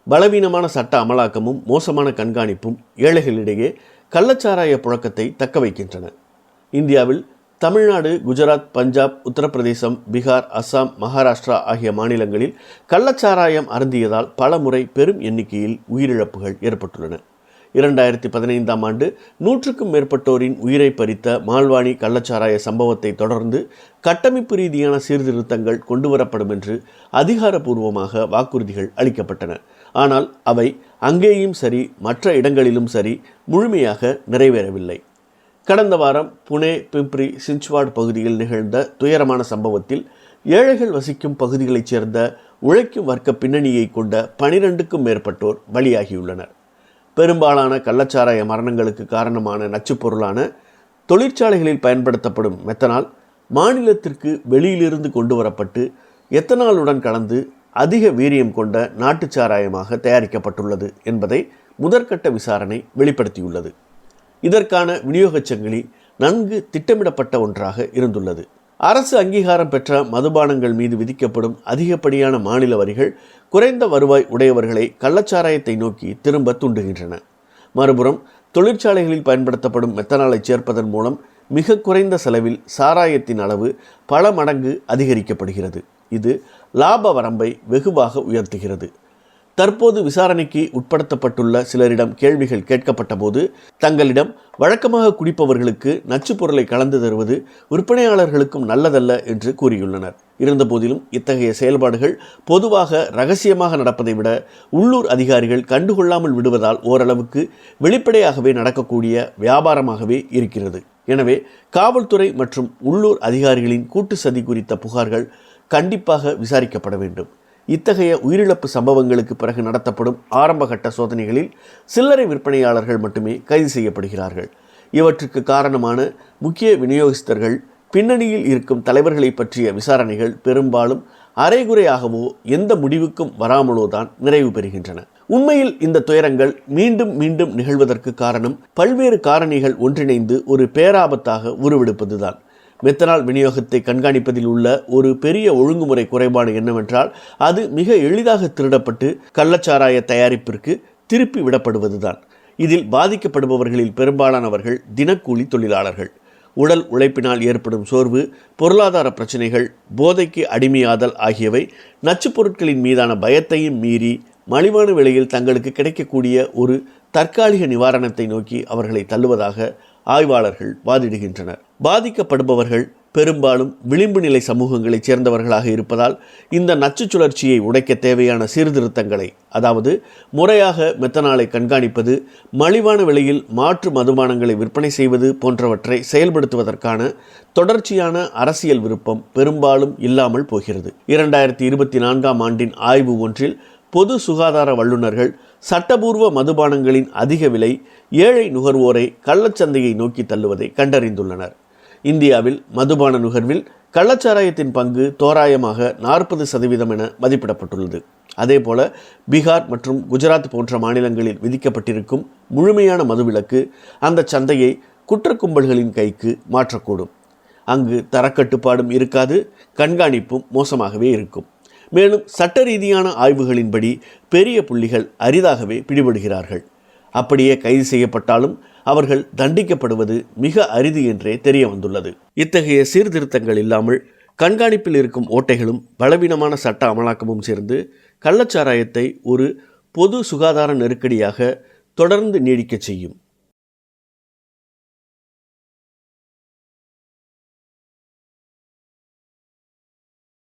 பலவீனமான சட்ட அமலாக்கமும் மோசமான கண்காணிப்பும் ஏழைகளிடையே கள்ளச்சாராய புழக்கத்தை தக்க வைக்கின்றன. இந்தியாவில் தமிழ்நாடு, குஜராத், பஞ்சாப், உத்தரப்பிரதேசம், பீகார், அஸ்ஸாம், மகாராஷ்டிரா ஆகிய மாநிலங்களில் கள்ளச்சாராயம் அருந்தியதால் பல முறை பெரும் எண்ணிக்கையில் உயிரிழப்புகள் ஏற்பட்டுள்ளன. 2015ஆம் ஆண்டு 100க்கும் மேற்பட்டோரின் உயிரை பறித்த மால்வானி கள்ளச்சாராய சம்பவத்தை தொடர்ந்து கட்டமைப்பு ரீதியான சீர்திருத்தங்கள் கொண்டுவரப்படும் என்று அதிகாரப்பூர்வமாக வாக்குறுதிகள் அளிக்கப்பட்டன. ஆனால் அவை அங்கேயும் சரி, மற்ற இடங்களிலும் சரி முழுமையாக நிறைவேறவில்லை. கடந்த வாரம் புனே, பிம்ப்ரி, சிஞ்ச்வாட் பகுதியில் நிகழ்ந்த துயரமான சம்பவத்தில் ஏழைகள் வசிக்கும் பகுதிகளைச் சேர்ந்த உழைக்கும் வர்க்க பின்னணியை கொண்ட 12க்கும் மேற்பட்டோர் பலியாகியுள்ளனர். பெரும்பாலான கள்ளச்சாராய மரணங்களுக்கு காரணமான நச்சுப் பொருளான தொழிற்சாலைகளில் பயன்படுத்தப்படும் மெத்தனால் மாநிலத்திற்கு வெளியிலிருந்து கொண்டு வரப்பட்டு எத்தனாலுடன் கலந்து அதிக வீரியம் கொண்ட நாட்டுச் சாராயமாக தயாரிக்கப்பட்டுள்ளது என்பதை முதற்கட்ட விசாரணை வெளிப்படுத்தியுள்ளது. இதற்கான விநியோகச் சங்கிலி நன்கு திட்டமிடப்பட்ட ஒன்றாக இருந்துள்ளது. அரசு அங்கீகாரம் பெற்ற மதுபானங்கள் மீது விதிக்கப்படும் அதிகப்படியான மாநில வரிகள் குறைந்த வருவாய் உடையவர்களை கள்ளச்சாராயத்தை நோக்கி திரும்ப தூண்டுகின்றன. மறுபுறம் தொழிற்சாலைகளில் பயன்படுத்தப்படும் மெத்தனாலை சேர்ப்பதன் மூலம் மிக குறைந்த செலவில் சாராயத்தின் அளவு பல மடங்கு அதிகரிக்கப்படுகிறது. இது லாப வரம்பை வெகுவாக உயர்த்துகிறது. தற்போது விசாரணைக்கு உட்படுத்தப்பட்டுள்ள சிலரிடம் கேள்விகள் கேட்கப்பட்ட போது தங்களிடம் வழக்கமாக குடிப்பவர்களுக்கு நச்சுப் பொருளை கலந்து தருவது விற்பனையாளர்களுக்கும் நல்லதல்ல என்று கூறியுள்ளனர். இருந்தபோதிலும் இத்தகைய செயல்பாடுகள் பொதுவாக ரகசியமாக நடப்பதை விட உள்ளூர் அதிகாரிகள் கண்டுகொள்ளாமல் விடுவதால் ஓரளவுக்கு வெளிப்படையாகவே நடக்கக்கூடிய வியாபாரமாகவே இருக்கிறது. எனவே காவல்துறை மற்றும் உள்ளூர் அதிகாரிகளின் கூட்டு சதி குறித்த புகார்கள் கண்டிப்பாக விசாரிக்கப்பட வேண்டும். இத்தகைய உயிரிழப்பு சம்பவங்களுக்கு பிறகு நடத்தப்படும் ஆரம்பகட்ட சோதனைகளில் சில்லறை விற்பனையாளர்கள் மட்டுமே கைது செய்யப்படுகிறார்கள். இவற்றுக்கு காரணமான முக்கிய விநியோகஸ்தர்கள், பின்னணியில் இருக்கும் தலைவர்களை பற்றிய விசாரணைகள் பெரும்பாலும் அரைகுறையாகவோ எந்த முடிவுக்கும் வராமலோ தான் நிறைவு பெறுகின்றன. உண்மையில் இந்த துயரங்கள் மீண்டும் மீண்டும் நிகழ்வதற்கு காரணம் பல்வேறு காரணிகள் ஒன்றிணைந்து ஒரு பேராபத்தாக உருவெடுப்பதுதான். மெத்தனால் விநியோகத்தை கண்காணிப்பதில் உள்ள ஒரு பெரிய ஒழுங்குமுறை குறைபாடு என்னவென்றால் அது மிக எளிதாக திருடப்பட்டு கள்ளச்சாராய தயாரிப்பிற்கு திருப்பி விடப்படுவதுதான். இதில் பாதிக்கப்படுபவர்களில் பெரும்பாலானவர்கள் தினக்கூலி தொழிலாளர்கள். உடல் உழைப்பினால் ஏற்படும் சோர்வு, பொருளாதார பிரச்சனைகள், போதைக்கு அடிமையாதல் ஆகியவை நச்சுப் பொருட்களின் மீதான பயத்தையும் மீறி மலிவான விலையில் தங்களுக்கு கிடைக்கக்கூடிய ஒரு தற்காலிக நிவாரணத்தை நோக்கி அவர்களை தள்ளுவதாக ஆய்வாளர்கள் வாதிடுகின்றனர். பாதிக்கப்படுபவர்கள் பெரும்பாலும் விளிம்பு நிலை சமூகங்களைச் சேர்ந்தவர்களாக இருப்பதால் இந்த நச்சு சுழற்சியை உடைக்க தேவையான சீர்திருத்தங்களை, அதாவது முறையாக மெத்தனாலை கண்காணிப்பது, மலிவான விலையில் மாற்று மதுபானங்களை விற்பனை செய்வது போன்றவற்றை செயல்படுத்துவதற்கான தொடர்ச்சியான அரசியல் விருப்பம் பெரும்பாலும் இல்லாமல் போகிறது. 2024ஆம் ஆண்டின் ஆய்வு ஒன்றில் பொது சுகாதார வல்லுநர்கள் சட்டபூர்வ மதுபானங்களின் அதிக விலை ஏழை நுகர்வோரை கள்ளச்சந்தையை நோக்கி தள்ளுவதை கண்டறிந்துள்ளனர். இந்தியாவில் மதுபான நுகர்வில் கள்ளச்சாராயத்தின் பங்கு தோராயமாக 40% என மதிப்பிடப்பட்டுள்ளது. அதேபோல பீகார் மற்றும் குஜராத் போன்ற மாநிலங்களில் விதிக்கப்பட்டிருக்கும் முழுமையான மதுவிலக்கு அந்த சந்தையை குற்ற கும்பல்களின் கைக்கு மாற்றக்கூடும். அங்கு தரக்கட்டுப்பாடும் இருக்காது, கண்காணிப்பும் மோசமாகவே இருக்கும். மேலும் சட்ட ரீதியான ஆய்வுகளின்படி பெரிய புள்ளிகள் அரிதாகவே பிடிபடுகிறார்கள். அப்படியே கைது செய்யப்பட்டாலும் அவர்கள் தண்டிக்கப்படுவது மிக அரிது என்றே தெரிய வந்துள்ளது. இத்தகைய சீர்திருத்தங்கள் இல்லாமல் கண்காணிப்பில் இருக்கும் ஓட்டைகளும் பலவீனமான சட்ட அமலாக்கமும் சேர்ந்து கள்ளச்சாராயத்தை ஒரு பொது சுகாதார நெருக்கடியாக தொடர்ந்து நீடிக்கச் செய்யும்.